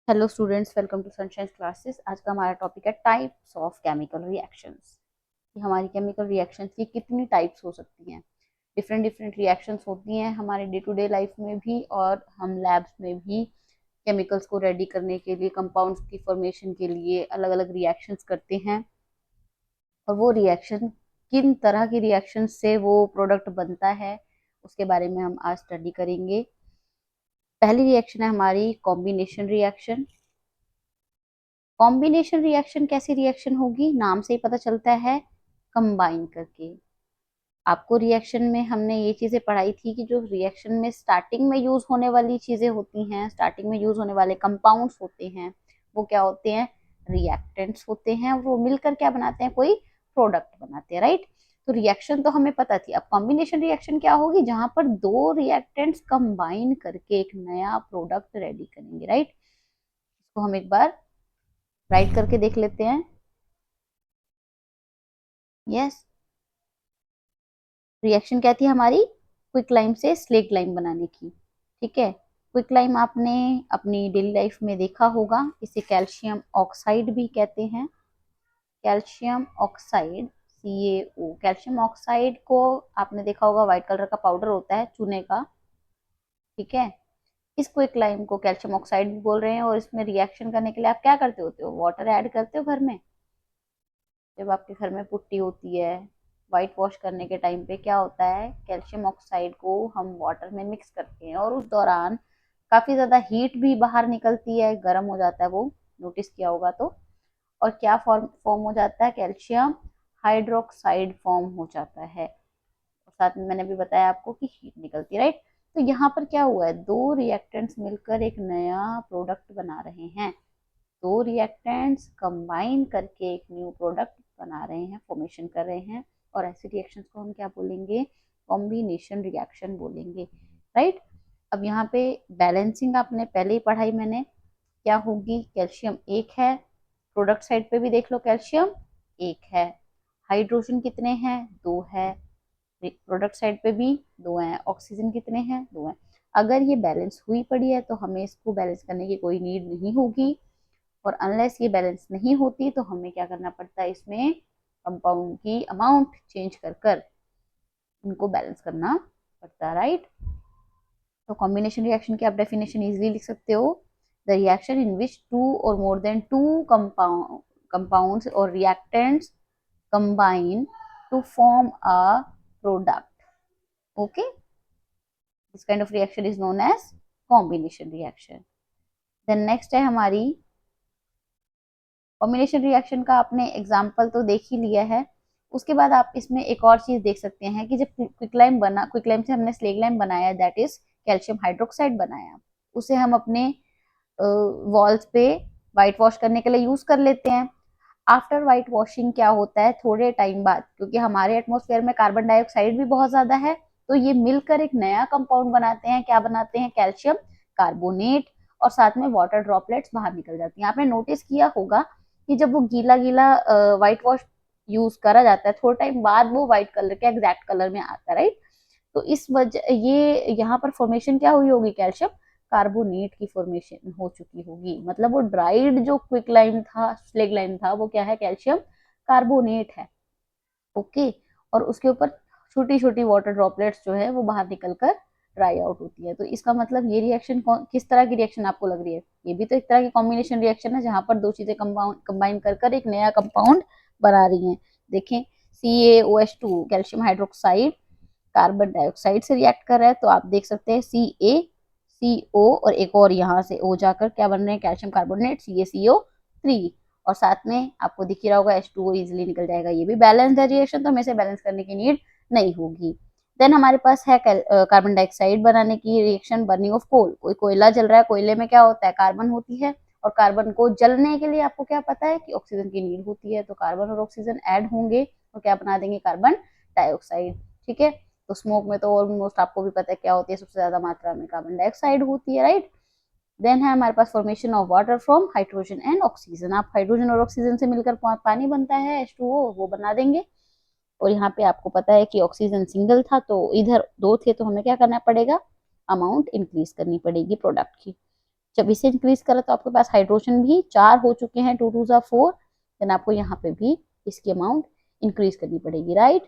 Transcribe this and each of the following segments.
Hello students, welcome to Sunshine Classes. आज का हमारा टॉपिक है टाइप्स ऑफ केमिकल रिएक्शंस। कि हमारी केमिकल रिएक्शंस की कितनी टाइप्स हो सकती हैं। डिफरेंट डिफरेंट रिएक्शंस होती हैं हमारे डे टू डे लाइफ में भी, और हम लैब्स में भी केमिकल्स को रेडी करने के लिए, कंपाउंड्स की फॉर्मेशन के लिए अलग अलग रिएक्शंस करते हैं। और वो रिएक्शन किन तरह की रिएक्शन से वो प्रोडक्ट बनता है, उसके बारे में हम आज स्टडी करेंगे। पहली रिएक्शन है हमारी कॉम्बिनेशन रिएक्शन। कॉम्बिनेशन रिएक्शन कैसी रिएक्शन होगी, नाम से ही पता चलता है, कंबाइन करके। आपको रिएक्शन में हमने ये चीजें पढ़ाई थी कि जो रिएक्शन में स्टार्टिंग में यूज होने वाली चीजें होती हैं, स्टार्टिंग में यूज होने वाले कंपाउंड्स होते हैं, वो क्या होते हैं, रिएक्टेंट्स होते हैं। वो मिलकर क्या बनाते हैं, कोई प्रोडक्ट बनाते हैं, राइट। तो रिएक्शन तो हमें पता थी। अब कॉम्बिनेशन रिएक्शन क्या होगी, जहां पर दो रिएक्टेंट्स कंबाइन करके एक नया प्रोडक्ट रेडी करेंगे, राइट। इसको हम एक बार राइट करके देख लेते हैं। यस, रिएक्शन क्या थी हमारी, क्विक लाइम से स्लेक लाइम बनाने की। ठीक है, क्विक लाइम आपने अपनी डेली लाइफ में देखा होगा। इसे कैल्शियम ऑक्साइड भी कहते हैं। Calcium oxide, CaO। Calcium oxide को आपने देखा होगा, व्हाइट कलर का पाउडर होता है चूने का। ठीक है, इस क्विक लाइम को कैल्शियम ऑक्साइड भी बोल रहे हैं। और इसमें रिएक्शन करने के लिए आप क्या करते होते हो, वाटर ऐड करते हो घर में। जब आपके घर में पुट्टी होती है, वाइट वॉश करने के टाइम पे क्या होता है, कैल्शियम ऑक्साइड को हम वाटर में मिक्स करते हैं, और उस दौरान काफी ज्यादा हीट भी बाहर निकलती है, गर्म हो जाता है वो, नोटिस किया होगा तो। और क्या फॉर्म फॉर्म हो जाता है, कैल्शियम हाइड्रोक्साइड फॉर्म हो जाता है। और साथ में मैंने भी बताया आपको कि हीट निकलती है, राइट। तो यहाँ पर क्या हुआ है, दो रिएक्टेंट्स मिलकर एक नया प्रोडक्ट बना रहे हैं। दो रिएक्टेंट्स कंबाइन करके एक न्यू प्रोडक्ट बना रहे हैं, फॉर्मेशन कर रहे हैं। और ऐसे रिएक्शंस को हम क्या बोलेंगे, कॉम्बिनेशन रिएक्शन बोलेंगे, राइट। अब यहाँ पे बैलेंसिंग आपने पहले ही पढ़ाई मैंने, क्या होगी, कैल्शियम एक है, प्रोडक्ट साइड पे भी देख लो, कैल्शियम एक है। हाइड्रोजन कितने हैं, दो है, प्रोडक्ट साइड पे भी दो हैं। ऑक्सीजन कितने हैं, दो हैं। अगर ये बैलेंस हुई पड़ी है तो हमें इसको बैलेंस करने की कोई नीड नहीं होगी। और अनलेस ये बैलेंस नहीं होती तो हमें क्या करना पड़ता है, इसमें कंपाउंड की अमाउंट चेंज कर कर इनको बैलेंस करना पड़ता है, राइट। तो कॉम्बिनेशन रिएक्शन की आप डेफिनेशन इजीली लिख सकते हो, the reaction in which two और मोर देन टू कंपाउंड्स और reactants combine to form a product. Okay, this kind of reaction is known as combination reaction. Then next है हमारी combination reaction का। आपने example तो देख ही लिया है। उसके बाद आप इसमें एक और चीज देख सकते हैं कि जब क्विकलाइम बना, क्विकलाइम से हमने स्लेगलाइम बनाया, दैट इज कैल्शियम हाइड्रोक्साइड बनाया, उसे हम अपने वॉल्स पे व्हाइट वॉश करने के लिए यूज कर लेते हैं। आफ्टर व्हाइट वॉशिंग क्या होता है, थोड़े टाइम बाद, क्योंकि हमारे एटमोस्फेयर में कार्बन डाइऑक्साइड भी बहुत ज्यादा है, तो ये मिलकर एक नया कंपाउंड बनाते हैं। क्या बनाते हैं, कैल्शियम कार्बोनेट। और साथ में वाटर ड्रॉपलेट्स बाहर निकल जाती हैं। आपने नोटिस किया होगा कि जब वो गीला गीला व्हाइट वॉश यूज करा जाता है, थोड़ा टाइम बाद वो व्हाइट कलर के एग्जैक्ट कलर में आता है, राइट। तो इस वजह, ये यहाँ पर फॉर्मेशन क्या हुई होगी, कैल्शियम कार्बोनेट की फॉर्मेशन हो चुकी होगी। मतलब वो ड्राइड जो क्विक लाइम था, स्लेग लाइम था, वो क्या है, कैल्शियम कार्बोनेट है। ओके, और उसके ऊपर छोटी छोटी वाटर ड्रॉपलेट्स जो है वो बाहर निकलकर ड्राई आउट होती है। तो इसका मतलब ये रिएक्शन किस तरह की रिएक्शन आपको लग रही है, ये भी तो एक तरह की कॉम्बिनेशन रिएक्शन है, जहां पर दो चीजें कंबाइन कर कर एक नया कंपाउंड बना रही हैं। देखें, CaOH2 calcium hydroxide carbon dioxide से रिएक्ट कर रहा है, तो आप देख सकते हैं CaCO, और एक और यहाँ से O जाकर क्या बन रहे हैं, कैल्शियम कार्बोनेट CaCO3। और साथ में आपको दिख ही रहा होगा H2O इजिली निकल जाएगा। ये भी बैलेंस है रिएक्शन, तो हमें से बैलेंस करने की नीड नहीं होगी। देन हमारे पास है कार्बन डाइऑक्साइड बनाने की रिएक्शन, बर्निंग ऑफ कोल। कोई कोयला जल रहा है, कोयले में क्या होता है, कार्बन होती है। और कार्बन को जलने के लिए आपको क्या पता है कि ऑक्सीजन की नीड होती है, तो कार्बन और ऑक्सीजन ऐड होंगे तो क्या बना देंगे, कार्बन डाइऑक्साइड। ठीक है, तो स्मोक में तो ऑलमोस्ट आपको भी पता है क्या होती है, सबसे ज्यादा मात्रा में कार्बन डाइऑक्साइड होती है, राइट। देन है हमारे पास formation of water from hydrogen and oxygen. आप हाइड्रोजन और ऑक्सीजन से मिलकर पानी बनता है, H2O, वो बना देंगे। और यहाँ पे आपको पता है कि ऑक्सीजन सिंगल था, तो इधर दो थे, तो हमें क्या करना पड़ेगा, अमाउंट इंक्रीज करनी पड़ेगी प्रोडक्ट की। जब इसे इंक्रीज करा तो आपके पास हाइड्रोजन भी 4 हो चुके हैं, 2 2 4, देन आपको यहाँ पे भी इसकी अमाउंट इंक्रीज करनी पड़ेगी, राइट।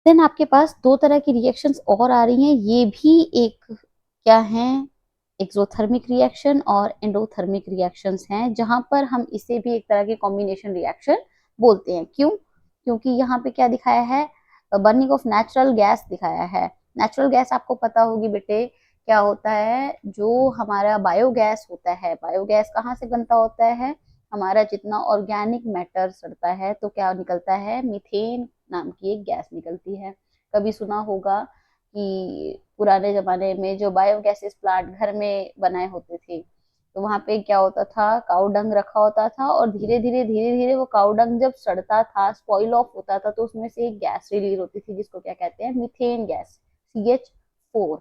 देन आपके पास दो तरह की रिएक्शंस और आ रही हैं, ये भी एक क्या है, एक्सोथर्मिक रिएक्शन और एंडोथर्मिक रिएक्शंस हैं, जहां पर हम इसे भी एक तरह के कॉम्बिनेशन रिएक्शन बोलते हैं। क्यों? क्योंकि यहाँ पे क्या दिखाया है, बर्निंग ऑफ नेचुरल गैस दिखाया है। नेचुरल गैस आपको पता होगी बेटे क्या होता है, जो हमारा बायोगैस होता है, बायोगैस कहाँ से बनता होता है, हमारा जितना ऑर्गेनिक मैटर सड़ता है तो क्या निकलता है, मीथेन नाम की एक गैस निकलती है। कभी सुना होगा कि पुराने जमाने में जो बायोगैसेस प्लांट घर में बनाए होते थे, तो वहां पे क्या होता था, काऊ डंग रखा होता था और धीरे धीरे वो काऊ डंग जब सड़ता था, स्पॉइल ऑफ होता था, तो उसमें से एक गैस रिलीज होती थी जिसको क्या कहते हैं, मीथेन गैस, CH4,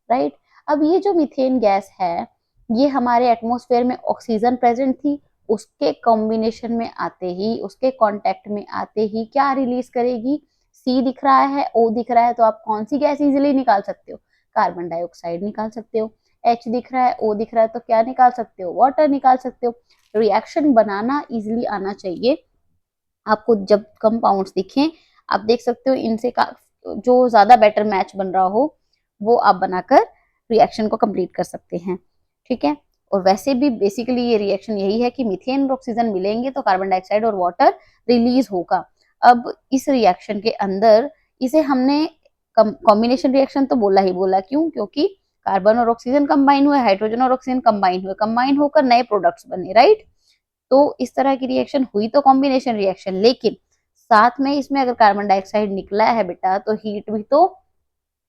राइट। अब ये जो मीथेन गैस है, ये हमारे एटमॉस्फेयर में ऑक्सीजन प्रेजेंट थी, उसके कॉम्बिनेशन में आते ही, उसके कांटेक्ट में आते ही क्या रिलीज करेगी, C दिख रहा है, O दिख रहा है, तो आप कौन सी गैस इजीली निकाल सकते हो, कार्बन डाइऑक्साइड निकाल सकते हो। H दिख रहा है, O दिख रहा है, तो क्या निकाल सकते हो, वाटर निकाल सकते हो। रिएक्शन बनाना इजीली आना चाहिए आपको। जब कंपाउंड्स दिखें आप देख सकते हो इनसे जो ज्यादा बेटर मैच बन रहा हो वो आप बनाकर रिएक्शन को कंप्लीट कर सकते हैं, ठीक है। और वैसे भी बेसिकली ये रिएक्शन यही है कि मीथेन और ऑक्सीजन मिलेंगे तो कार्बन डाइऑक्साइड और वाटर रिलीज होगा। अब इस रिएक्शन के अंदर इसे हमने कॉम्बिनेशन रिएक्शन तो बोला ही बोला, क्यों, क्योंकि कार्बन और ऑक्सीजन कंबाइन हुए, हाइड्रोजन और ऑक्सीजन कंबाइन होकर नए प्रोडक्ट्स बने, राइट। तो इस तरह की रिएक्शन हुई तो कॉम्बिनेशन रिएक्शन, लेकिन साथ में इसमें अगर कार्बन डाइऑक्साइड निकला है बेटा तो हीट भी तो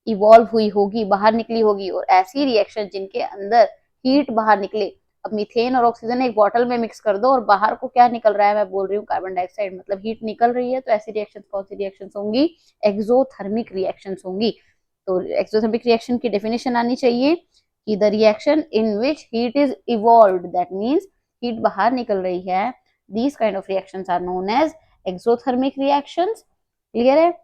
इवॉल्व हुई होगी, बाहर निकली होगी। और ऐसी रिएक्शन जिनके अंदर हीट बाहर निकले, अब मीथेन और ऑक्सीजन एक बॉटल में मिक्स कर दो और बाहर को क्या निकल रहा है, मैं बोल रही हूँ कार्बन डाइऑक्साइड, मतलब हीट निकल रही है, तो ऐसी रिएक्शन कौन सी रिएक्शन होंगी, एक्सोथर्मिक रिएक्शन होंगी। तो एक्सोथर्मिक रिएक्शन की डेफिनेशन आनी चाहिए कि the reaction in which heat is evolve, that means heat बाहर निकल रही है, these kind of reactions are known as exothermic reactions. Clear है?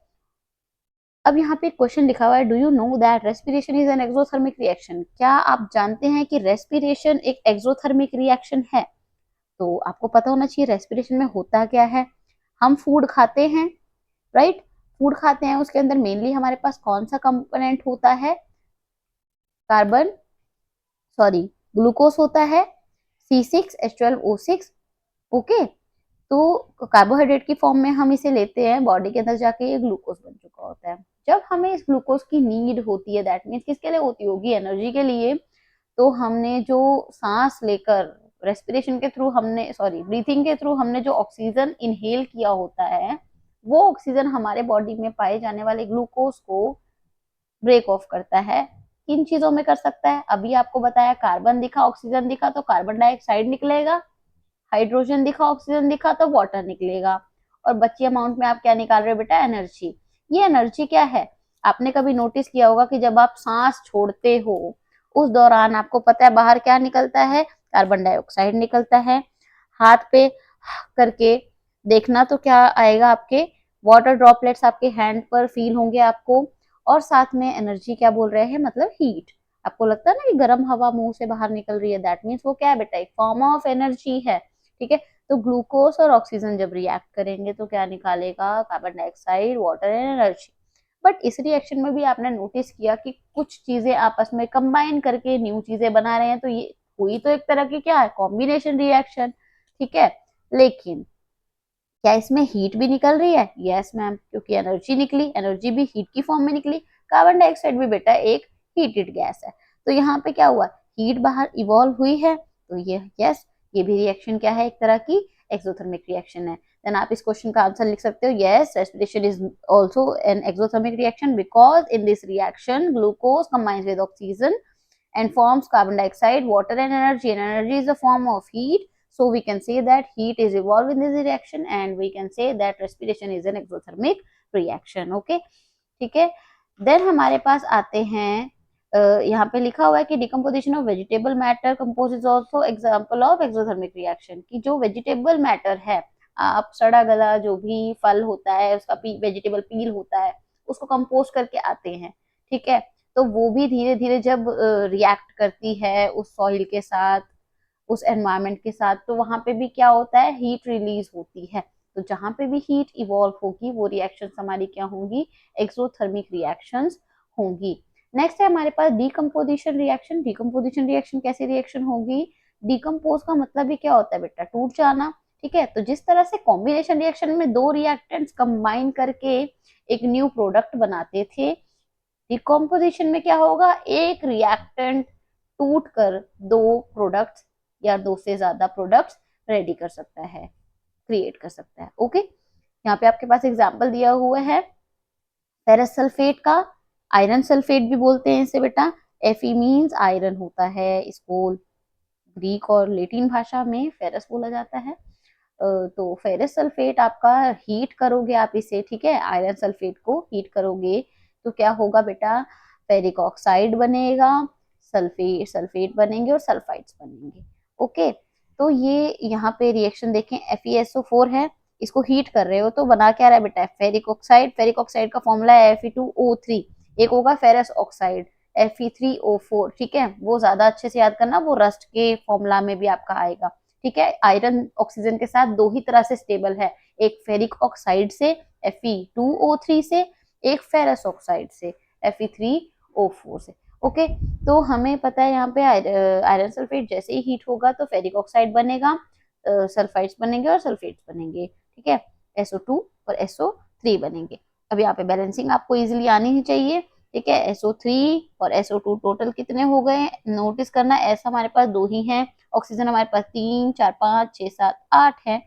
अब यहाँ पे क्वेश्चन लिखा हुआ है, do you know that respiration is an exothermic reaction, क्या आप जानते हैं कि रेस्पिरेशन एक एक्सोथर्मिक रिएक्शन है। तो आपको पता होना चाहिए रेस्पिरेशन में होता क्या है। हम फूड खाते हैं, राइट, फूड खाते हैं, उसके अंदर मेनली हमारे पास कौन सा कंपोनेंट होता है, कार्बन, सॉरी, ग्लूकोज होता है, C6H12O6, ओके। तो कार्बोहाइड्रेट की फॉर्म में हम इसे लेते हैं, बॉडी के अंदर जाके ये ग्लूकोज बन चुका होता है। जब हमें इस ग्लूकोज की नीड होती है, दैट मीन्स किसके लिए होती होगी, एनर्जी के लिए, तो हमने जो सांस लेकर रेस्पिरेशन के थ्रू हमने, सॉरी, ब्रीथिंग के थ्रू हमने जो ऑक्सीजन इनहेल किया होता है, वो ऑक्सीजन हमारे बॉडी में पाए जाने वाले ग्लूकोज को ब्रेक ऑफ करता है। किन चीजों में कर सकता है, अभी आपको बताया, कार्बन दिखा, ऑक्सीजन दिखा तो कार्बन डाइऑक्साइड निकलेगा, हाइड्रोजन दिखा, ऑक्सीजन दिखा तो वाटर निकलेगा, और बची अमाउंट में आप क्या निकाल रहे हो बेटा, एनर्जी। ये एनर्जी क्या है, आपने कभी नोटिस किया होगा कि जब आप सांस छोड़ते हो उस दौरान आपको पता है बाहर क्या निकलता है, कार्बन डाइऑक्साइड निकलता है। हाथ पे करके देखना तो क्या आएगा, आपके वाटर ड्रॉपलेट्स आपके हैंड पर फील होंगे आपको, और साथ में एनर्जी क्या बोल रहे हैं, मतलब हीट। आपको लगता है ना कि गर्म हवा मुंह से बाहर निकल रही है, दैट मीन्स वो क्या है बेटा, एक फॉर्म ऑफ एनर्जी है, ठीक है। तो ग्लूकोज और ऑक्सीजन जब रिएक्ट करेंगे तो क्या निकालेगा, carbon dioxide, water and energy. But इस रिएक्शन में भी आपने नोटिस किया कि कुछ चीजें आपस में कंबाइन करके न्यू चीजें बना रहे हैं, तो ये हुई तो एक तरह की क्या है, कॉम्बिनेशन रिएक्शन, ठीक है। लेकिन क्या इसमें हीट भी निकल रही है, यस मैम, क्योंकि एनर्जी निकली, एनर्जी भी हीट की फॉर्म में निकली। कार्बन डाइऑक्साइड भी बेटा एक हीटेड गैस है, तो यहाँ पे क्या हुआ, हीट बाहर इवॉल्व हुई है, तो ये यस, ये भी रिएक्शन क्या है, एक तरह की एक्सोथर्मिक रिएक्शन है। देन आप इस क्वेश्चन का आंसर लिख सकते हो, yes, respiration is also an exothermic reaction because in this reaction glucose combines with oxygen and forms carbon dioxide, water and energy is a form of heat. So we can say that heat is evolved in this reaction and we can say that respiration is an exothermic reaction. Okay, ठीक है। Then हमारे पास आते हैं, यहाँ पे लिखा हुआ है कि decomposition of vegetable matter compose is also example of exothermic reaction, की जो वेजिटेबल मैटर है, आप सड़ा गला जो भी फल होता है उसका वेजिटेबल पील होता है उसको कंपोज करके आते हैं, ठीक है। तो वो भी धीरे धीरे जब रिएक्ट करती है उस सॉइल के साथ, उस एनवायरमेंट के साथ, तो वहां पे भी क्या होता है, हीट रिलीज होती है। तो जहां पे भी हीट इवॉल्व होगी वो रिएक्शंस हमारी क्या होंगी, एक्सोथर्मिक रिएक्शंस होंगी। नेक्स्ट है हमारे पास डीकम्पोजिशन रिएक्शन। डीकम्पोजिशन रिएक्शन कैसी रिएक्शन होगी, डीकम्पोज का मतलब ही क्या होता है बेटा, टूट जाना। ठीक है, तो जिस तरह से कॉम्बिनेशन रिएक्शन में दो रिएक्टेंट्स कंबाइन करके एक न्यू प्रोडक्ट बनाते थे, डिकम्पोजिशन में क्या होगा, एक रिएक्टेंट टूट कर दो प्रोडक्ट्स या दो से ज्यादा प्रोडक्ट्स रेडी कर सकता है, क्रिएट कर सकता है। ओके, यहाँ पे आपके पास एग्जांपल दिया हुआ है फेरस सल्फेट का, आयरन सल्फेट भी बोलते हैं इसे बेटा। Fe मीन्स आयरन होता है, इसको ग्रीक और लेटिन भाषा में फेरस बोला जाता है। तो फेरस सल्फेट आपका हीट करोगे आप इसे, ठीक है, आयरन सल्फेट को हीट करोगे तो क्या होगा बेटा, फेरिक ऑक्साइड बनेगा, सल्फेट सल्फेट बनेंगे और सल्फाइड्स बनेंगे। ओके, तो ये यहाँ पे रिएक्शन देखें, FeSO4 है, इसको हीट कर रहे हो तो बना क्या रहा है बेटा, फेरिक ऑक्साइड। फेरिक ऑक्साइड का फॉर्मूला है Fe2O3, एक होगा फेरस ऑक्साइड Fe3O4, ठीक है, वो ज्यादा अच्छे से याद करना, वो रस्ट के फॉर्मूला में भी आपका आएगा। ठीक है, आयरन ऑक्सीजन के साथ दो ही तरह से स्टेबल है, एक फेरिक ऑक्साइड से Fe2O3 से, एक फेरस ऑक्साइड से Fe3O4 से। ओके, तो हमें पता है यहाँ पे आयरन सल्फेट जैसे ही हीट होगा तो फेरिक ऑक्साइड बनेगा, सल्फाइड्स बनेंगे और सल्फेट्स बनेंगे। ठीक है, SO2 और SO3 बनेंगे। अब यहाँ पे बैलेंसिंग आपको इजिली आनी ही चाहिए। ठीक है, SO3 और SO2 टोटल कितने हो गए, नोटिस करना, S हमारे पास दो ही हैं, ऑक्सीजन हमारे पास 3 4 5 6 7 8 है,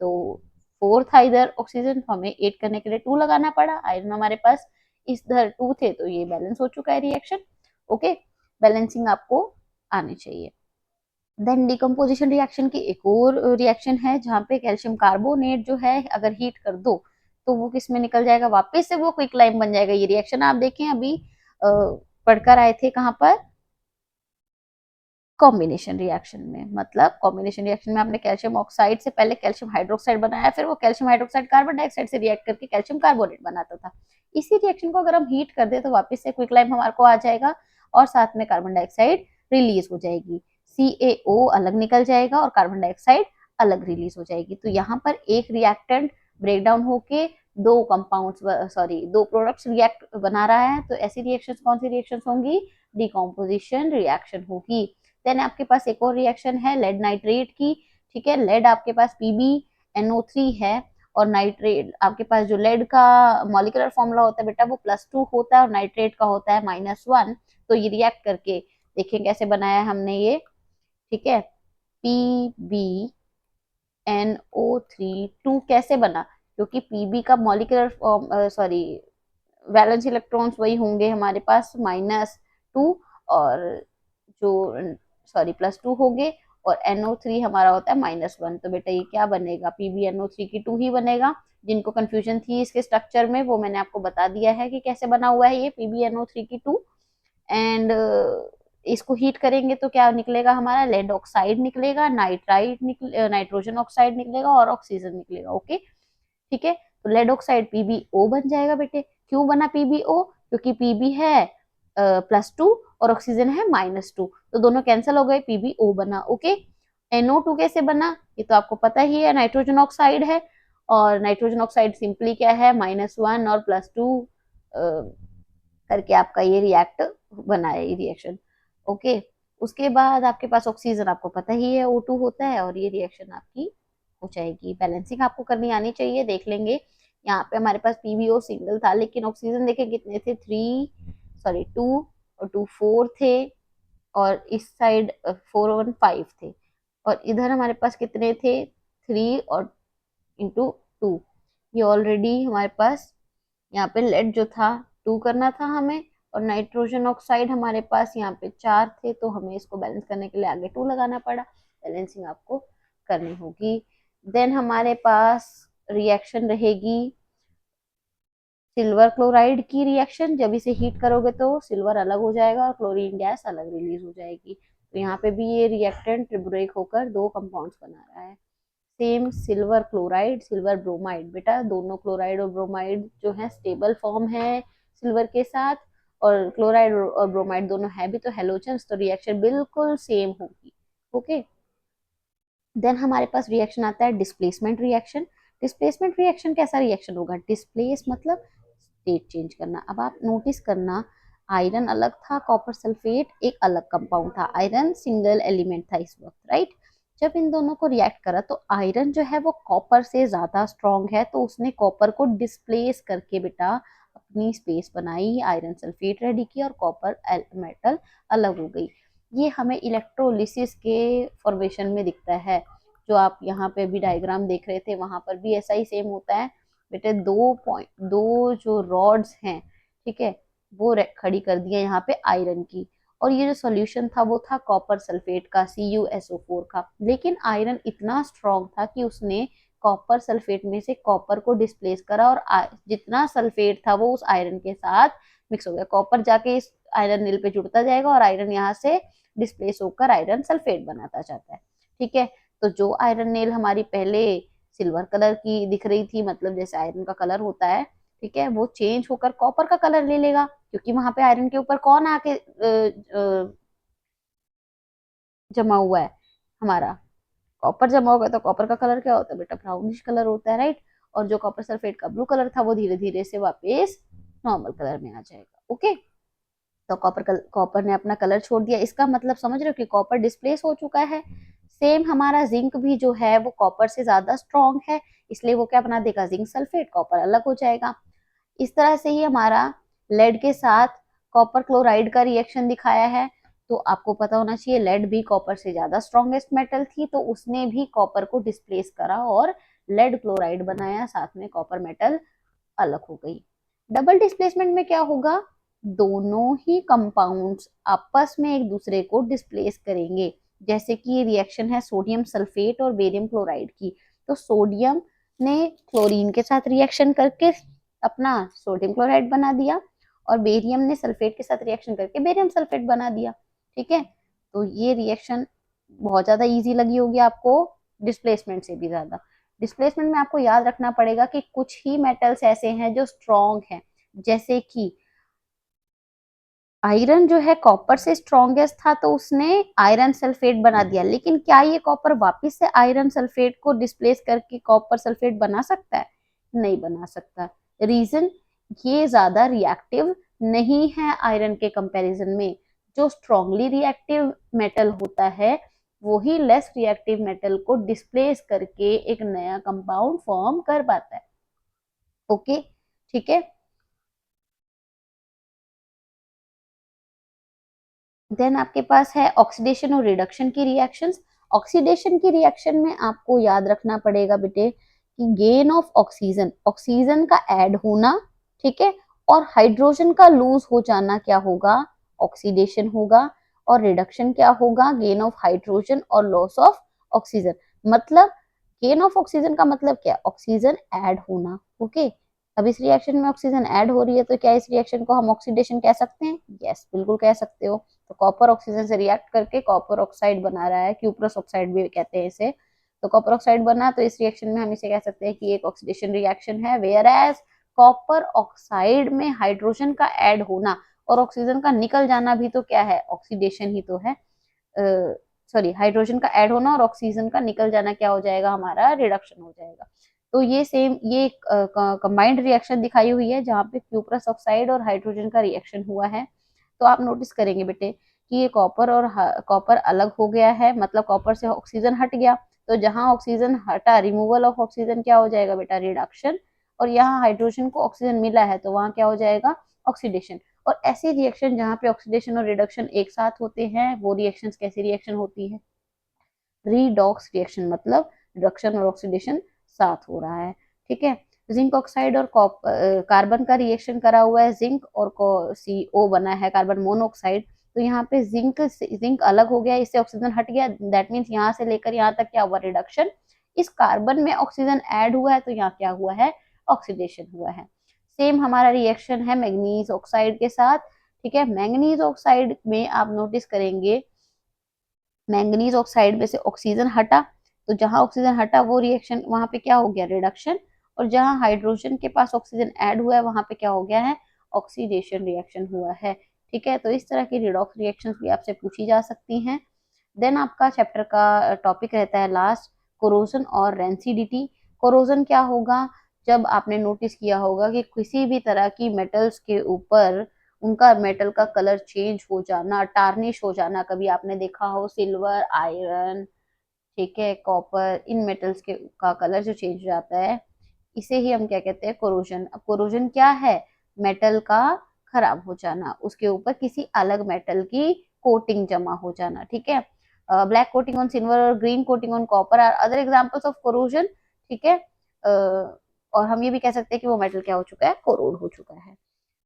तो फोर्थ था इधर ऑक्सीजन, तो हमें 8 करने के लिए 2 लगाना पड़ा। आयरन हमारे पास इधर 2 थे तो ये बैलेंस हो चुका है रिएक्शन। ओके, बैलेंसिंग आपको आनी चाहिए। देन डिकम्पोजिशन रिएक्शन की एक और रिएक्शन है जहाँ पे कैल्शियम कार्बोनेट जो है अगर हीट कर दो तो वो किस में निकल जाएगा, वापस से वो क्विकलाइम बन जाएगा। ये रिएक्शन आप देखें अभी पढ़कर आए थे कहाँ पर, कॉम्बिनेशन रिएक्शन में। मतलब कॉम्बिनेशन रिएक्शन में आपने कैल्शियम ऑक्साइड से पहले कैल्शियम हाइड्रोक्साइड बनाया, फिर वो कैल्शियम हाइड्रोक्साइड कार्बन डाइऑक्साइड से रिएक्ट करके कैल्शियम कार्बोनेट बनाता था। इसी रिएक्शन को अगर हम हीट कर दे तो वापस से क्विकलाइम हमारे को आ जाएगा और साथ में कार्बन डाइऑक्साइड रिलीज हो जाएगी, CaO अलग निकल जाएगा और कार्बन डाइऑक्साइड अलग रिलीज हो जाएगी। तो यहाँ पर एक रिएक्टेंट ब्रेक डाउन होके दो कंपाउंड्स सॉरी दो प्रोडक्ट्स रिएक्ट बना रहा है, तो ऐसी रिएक्शंस कौन सी रिएक्शंस होंगी, डिकम्पोजिशन रिएक्शन होगी। देन आपके पास एक और रिएक्शन है लेड नाइट्रेट की। ठीक है, लेड आपके पास PbNO3 है और नाइट्रेट आपके पास जो लेड का मॉलिक्यूलर फॉर्मूला होता है बेटा वो +2 होता है और नाइट्रेट का होता है -1। तो ये रिएक्ट करके देखिए कैसे बनाया है हमने ये। ठीक है, PbNO3 2 कैसे बना, क्योंकि Pb का मॉलिक्यूलर सॉरी वैलेंस इलेक्ट्रॉन्स वही होंगे हमारे पास -2 और जो सॉरी +2 होंगे और NO3 हमारा होता है -1। तो बेटा ये क्या बनेगा, PbNO3 की 2 ही बनेगा। जिनको कंफ्यूजन थी इसके स्ट्रक्चर में वो मैंने आपको बता दिया है कि कैसे बना हुआ है ये PbNO3 की 2। एंड इसको हीट करेंगे तो क्या निकलेगा हमारा, लेड ऑक्साइड निकलेगा, नाइट्रोजन ऑक्साइड निकलेगा और ऑक्सीजन निकलेगा। ओके, ठीक है, तो लेड ऑक्साइड PbO बन जाएगा बेटे। क्यों बना PbO, क्योंकि Pb है +2 और ऑक्सीजन है -2, तो दोनों कैंसिल हो गए, PbO बना। ओके, NO2 कैसे बना, ये तो आपको पता ही है, नाइट्रोजन ऑक्साइड है और नाइट्रोजन ऑक्साइड सिंपली क्या है, -1 और +2 करके आपका ये रिएक्ट बना है ये रिएक्शन। ओके, उसके बाद आपके पास ऑक्सीजन आपको पता ही है O2 होता है और ये रिएक्शन आपकी हो जाएगी। बैलेंसिंग आपको करनी आनी चाहिए, देख लेंगे। यहाँ पे हमारे पास PbO सिंगल था लेकिन ऑक्सीजन देखे कितने थे, 2 और 2 4 थे और इस साइड 4 और 5 थे और इधर हमारे पास कितने थे, 3 और ×2। ये ऑलरेडी हमारे पास यहाँ पे लेड जो था 2 करना था हमें और नाइट्रोजन ऑक्साइड हमारे पास यहाँ पे 4 थे, तो हमें इसको बैलेंस करने के लिए आगे 2 लगाना पड़ा। बैलेंसिंग आपको करनी होगी। देन हमारे पास रिएक्शन रहेगी सिल्वर क्लोराइड की रिएक्शन। जब इसे हीट करोगे तो सिल्वर अलग हो जाएगा और क्लोरीन गैस अलग रिलीज हो जाएगी। तो यहाँ पे भी ये रिएक्टेंट ब्रेक होकर दो कंपाउंड्स बना रहा है। Same silver chloride silver bromide, बेटा दोनों क्लोराइड और ब्रोमाइड जो है स्टेबल फॉर्म है सिल्वर के साथ और क्लोराइड और ब्रोमाइड दोनों है भी तो हेलोजन्स, तो रिएक्शन बिल्कुल सेम होगी। ओके, देन हमारे पास रिएक्शन आता है डिस्प्लेसमेंट रिएक्शन। डिस्प्लेसमेंट रिएक्शन कैसा रिएक्शन होगा? डिस्प्लेस मतलब स्टेट चेंज करना। अब आप नोटिस करना, आयरन अलग था, कॉपर सल्फेट एक अलग कंपाउंड था, आयरन सिंगल एलिमेंट था इस वक्त, राइट। जब इन दोनों को रिएक्ट करा तो आयरन जो है वो कॉपर से ज्यादा स्ट्रॉन्ग है, तो उसने कॉपर को डिस्प्लेस करके बेटा अपनी स्पेस बनाई, आयरन सल्फेट रेडी की और कॉपर मेटल अलग हो गई। ये हमें इलेक्ट्रोलिसिस के फॉर्मेशन में दिखता है, जो आप यहाँ पे भी डायग्राम देख रहे थे वहां पर भी ऐसा ही सेम होता है बेटे। दो जो रॉड्स हैं, ठीक है, वो खड़ी कर दी है यहाँ पे आयरन की, और ये जो सॉल्यूशन था वो था कॉपर सल्फेट का, CuSO4 का। लेकिन आयरन इतना स्ट्रॉन्ग था कि उसने कॉपर सल्फेट में से कॉपर को डिस्प्लेस करा, और जितना सल्फेट था वो उस आयरन के साथ मिक्स हो गया। कॉपर जाके इस आयरन नील पे जुड़ता जाएगा और आयरन यहाँ से डिस्प्लेस होकर आयरन सल्फेट बनाता जाता है, ठीक है। तो जो आयरन नेल हमारी पहले सिल्वर कलर की दिख रही थी, मतलब जैसे आयरन का कलर होता है, ठीक है, वो चेंज होकर कॉपर का कलर ले लेगा, क्योंकि वहां पे आयरन के ऊपर कौन आके जमा हुआ है, हमारा कॉपर जमा होगा। तो कॉपर का कलर क्या होता है बेटा? ब्राउनिश कलर होता है, राइट। और जो कॉपर सल्फेट का ब्लू कलर था वो धीरे धीरे से वापस नॉर्मल कलर में आ जाएगा। ओके, तो कॉपर ने अपना कलर छोड़ दिया, इसका मतलब समझ रहे हो कि कॉपर डिस्प्लेस हो चुका है। सेम हमारा जिंक भी जो है वो कॉपर से ज्यादा स्ट्रॉन्ग है, इसलिए वो क्या बना देगा? जिंक सल्फेट, कॉपर अलग हो जाएगा। इस तरह से ही हमारा लेड के साथ कॉपर क्लोराइड का रिएक्शन दिखाया है। तो आपको पता होना चाहिए लेड भी कॉपर से ज्यादा स्ट्रॉन्गेस्ट मेटल थी, तो उसने भी कॉपर को डिस्प्लेस करा और लेड क्लोराइड बनाया, साथ में कॉपर मेटल अलग हो गई। डबल डिस्प्लेसमेंट में क्या होगा? दोनों ही कंपाउंड्स आपस में एक दूसरे को डिस्प्लेस करेंगे। जैसे कि ये रिएक्शन है सोडियम सल्फेट और बेरियम क्लोराइड की, तो सोडियम ने क्लोरीन के साथ रिएक्शन करके अपना सोडियम क्लोराइड बना दिया, और बेरियम ने सल्फेट के साथ रिएक्शन करके बेरियम सल्फेट बना दिया, ठीक है। तो ये रिएक्शन बहुत ज्यादा इजी लगी होगी आपको, डिस्प्लेसमेंट से भी ज्यादा। डिस्प्लेसमेंट में आपको याद रखना पड़ेगा कि कुछ ही मेटल्स ऐसे हैं जो स्ट्रॉन्ग हैं, जैसे कि आयरन जो है कॉपर से स्ट्रॉन्गेस्ट था, तो उसने आयरन सल्फेट बना दिया। लेकिन क्या ये कॉपर वापस से आयरन सल्फेट को डिस्प्लेस करके कॉपर सल्फेट बना सकता है? नहीं बना सकता। रीजन, ये ज्यादा रिएक्टिव नहीं है आयरन के कंपैरिजन में। जो स्ट्रांगली रिएक्टिव मेटल होता है वो ही लेस रिएक्टिव मेटल को डिस्प्लेस करके एक नया कंपाउंड फॉर्म कर पाता है। ओके, ठीक है। देन आपके पास है ऑक्सीडेशन और रिडक्शन की रिएक्शंस। ऑक्सीडेशन की रिएक्शन में आपको याद रखना पड़ेगा बेटे कि गेन ऑफ ऑक्सीजन, ऑक्सीजन का ऐड होना, ठीक है, और हाइड्रोजन का लूज हो जाना क्या होगा? ऑक्सीडेशन होगा। और रिडक्शन क्या होगा? गेन ऑफ हाइड्रोजन और लॉस ऑफ ऑक्सीजन। मतलब गेन ऑफ ऑक्सीजन का मतलब क्या? ऑक्सीजन ऐड होना। ओके, अब इस रिएक्शन में ऑक्सीजन ऐड हो रही है, तो क्या इस रिएक्शन को हम ऑक्सीडेशन कह सकते हैं? यस, बिल्कुल कह सकते हो। तो कॉपर ऑक्सीजन से रिएक्ट करके कॉपर ऑक्साइड बना रहा है, क्यूप्रस ऑक्साइड भी कहते हैं इसे। तो कॉपर ऑक्साइड बना, तो इस रिएक्शन में हम इसे कह सकते हैं कि एक ऑक्सीडेशन रिएक्शन है। वेयर एज कॉपर ऑक्साइड में हाइड्रोजन का ऐड होना और ऑक्सीजन का निकल जाना भी तो क्या है? ऑक्सीडेशन ही तो है। सॉरी, हाइड्रोजन का ऐड होना और ऑक्सीजन का निकल जाना क्या हो जाएगा? हमारा रिडक्शन हो जाएगा। तो ये सेम, ये कंबाइंड रिएक्शन दिखाई हुई है जहाँ पे क्यूप्रस ऑक्साइड और हाइड्रोजन का रिएक्शन हुआ है। तो आप नोटिस करेंगे बेटे कि ये कॉपर और कॉपर अलग हो गया है, मतलब कॉपर से ऑक्सीजन हट गया। तो जहां ऑक्सीजन हटा, रिमूवल ऑफ ऑक्सीजन क्या हो जाएगा बेटा? रिडक्शन। और यहाँ हाइड्रोजन को ऑक्सीजन मिला है तो वहां क्या हो जाएगा? ऑक्सीडेशन। और ऐसे रिएक्शन जहाँ पे ऑक्सीडेशन और रिडक्शन एक साथ होते हैं, वो रिएक्शन कैसी रिएक्शन होती है? रीडॉक्स रिएक्शन, मतलब रिडक्शन और ऑक्सीडेशन साथ हो रहा है, ठीक है। जिंक ऑक्साइड और कार्बन का रिएक्शन करा हुआ है, जिंक और CO बना है, कार्बन मोनोऑक्साइड। तो यहाँ पे जिंक अलग हो गया, इससे ऑक्सीजन हट गया, दैट मीन्स यहाँ से लेकर यहाँ तक क्या हुआ? रिडक्शन। इस कार्बन में ऑक्सीजन ऐड हुआ है तो यहाँ क्या हुआ है? ऑक्सीडेशन हुआ है। सेम हमारा रिएक्शन है मैग्नीज ऑक्साइड के साथ, ठीक है। मैंगनीज ऑक्साइड में आप नोटिस करेंगे मैंगनीज ऑक्साइड में से ऑक्सीजन हटा, तो जहां ऑक्सीजन हटा वो रिएक्शन वहां पे क्या हो गया? रिडक्शन। और जहां हाइड्रोजन के पास ऑक्सीजन ऐड हुआ है वहां पे क्या हो गया है? ऑक्सीडेशन रिएक्शन हुआ है। ठीक है, तो इस तरह की रिडॉक्स रिएक्शंस भी आपसे पूछी जा सकती हैं। देन आपका चैप्टर का टॉपिक रहता है लास्ट, कोरोजन और रेंसिडिटी। कोरोजन क्या होगा, जब आपने नोटिस किया होगा कि किसी भी तरह की मेटल्स के ऊपर उनका मेटल का कलर चेंज हो जाना, टार्निश हो जाना, कभी आपने देखा हो सिल्वर, आयरन, ठीक है, कॉपर, इन मेटल्स के का कलर जो चेंज हो जाता है, इसे ही हम क्या कहते हैं, कोरोजन। अब कोरोजन क्या है, मेटल का खराब हो जाना, उसके ऊपर किसी अलग मेटल की कोटिंग जमा हो जाना। ठीक है, ब्लैक कोटिंग ऑन सिल्वर और green coating on copper are other examples of corrosion. ठीक है, और हम ये भी कह सकते हैं कि वो मेटल क्या हो चुका है, कोरोड हो चुका है,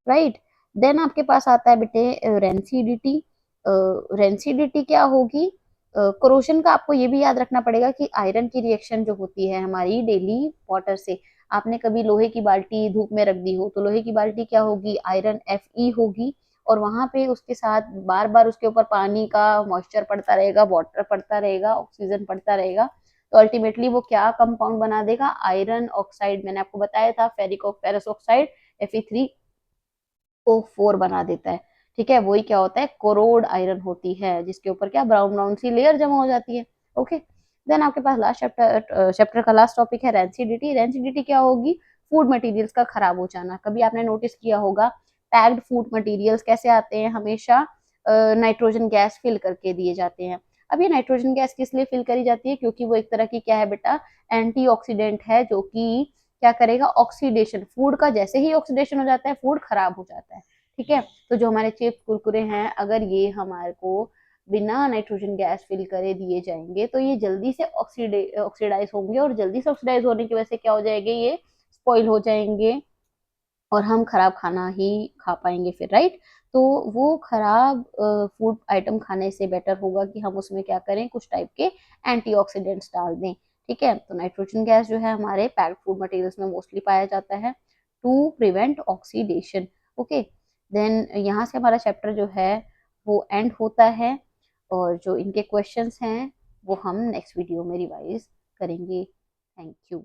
राइट। देन आपके पास आता है बेटे रेंसिडिटी। रेंसिडिटी क्या होगी, कोरोजन का आपको ये भी याद रखना पड़ेगा कि आयरन की रिएक्शन जो होती है हमारी डेली वाटर से, आपने कभी लोहे की बाल्टी धूप में रख दी हो तो लोहे की बाल्टी क्या होगी, आयरन Fe होगी, और वहां पे उसके साथ बार बार उसके ऊपर पानी का मॉइस्चर पड़ता रहेगा, वाटर पड़ता रहेगा, ऑक्सीजन पड़ता रहेगा, तो अल्टीमेटली वो क्या कंपाउंड बना देगा, आयरन ऑक्साइड। मैंने आपको बताया था फेरस ऑक्साइड Fe3O4 बना देता है। ठीक है, वही क्या होता है, कोरोड आयरन होती है, जिसके ऊपर क्या ब्राउन ब्राउन सी लेयर जमा हो जाती है। ओके, देन आपके पास लास्ट चैप्टर का लास्ट टॉपिक है रेंसिडिटी। रेंसिडिटी क्या होगी, फूड मटेरियल्स का खराब हो जाना। कभी आपने नोटिस किया होगा पैक्ड फूड मटेरियल्स कैसे आते हैं, हमेशा नाइट्रोजन गैस फिल करके दिए जाते हैं। अब ये नाइट्रोजन गैस किस लिए फिल करी जाती है, क्योंकि वो एक तरह की क्या है बेटा, एंटीऑक्सीडेंट है, जो कि क्या करेगा, ऑक्सीडेशन, फूड का जैसे ही ऑक्सीडेशन हो जाता है फूड खराब हो जाता है। ठीक है, तो जो हमारे चिप्स कुरकुरे हैं, अगर ये हमारे को बिना नाइट्रोजन गैस फिल करे दिए जाएंगे तो ये जल्दी से ऑक्सीडाइज होंगे, और जल्दी से ऑक्सीडाइज होने की वजह से क्या हो जाएंगे, ये स्पॉइल हो जाएंगे, और हम खराब खाना ही खा पाएंगे फिर, राइट। तो वो खराब फूड आइटम खाने से बेटर होगा कि हम उसमें क्या करें, कुछ टाइप के एंटीऑक्सीडेंट्स डाल दें। ठीक है, तो नाइट्रोजन गैस जो है हमारे पैक्ड फूड मटेरियल्स में मोस्टली पाया जाता है to prevent oxidation. Okay, then यहाँ से हमारा चैप्टर जो है वो एंड होता है, और जो इनके क्वेश्चंस हैं वो हम नेक्स्ट वीडियो में रिवाइज करेंगे। Thank you.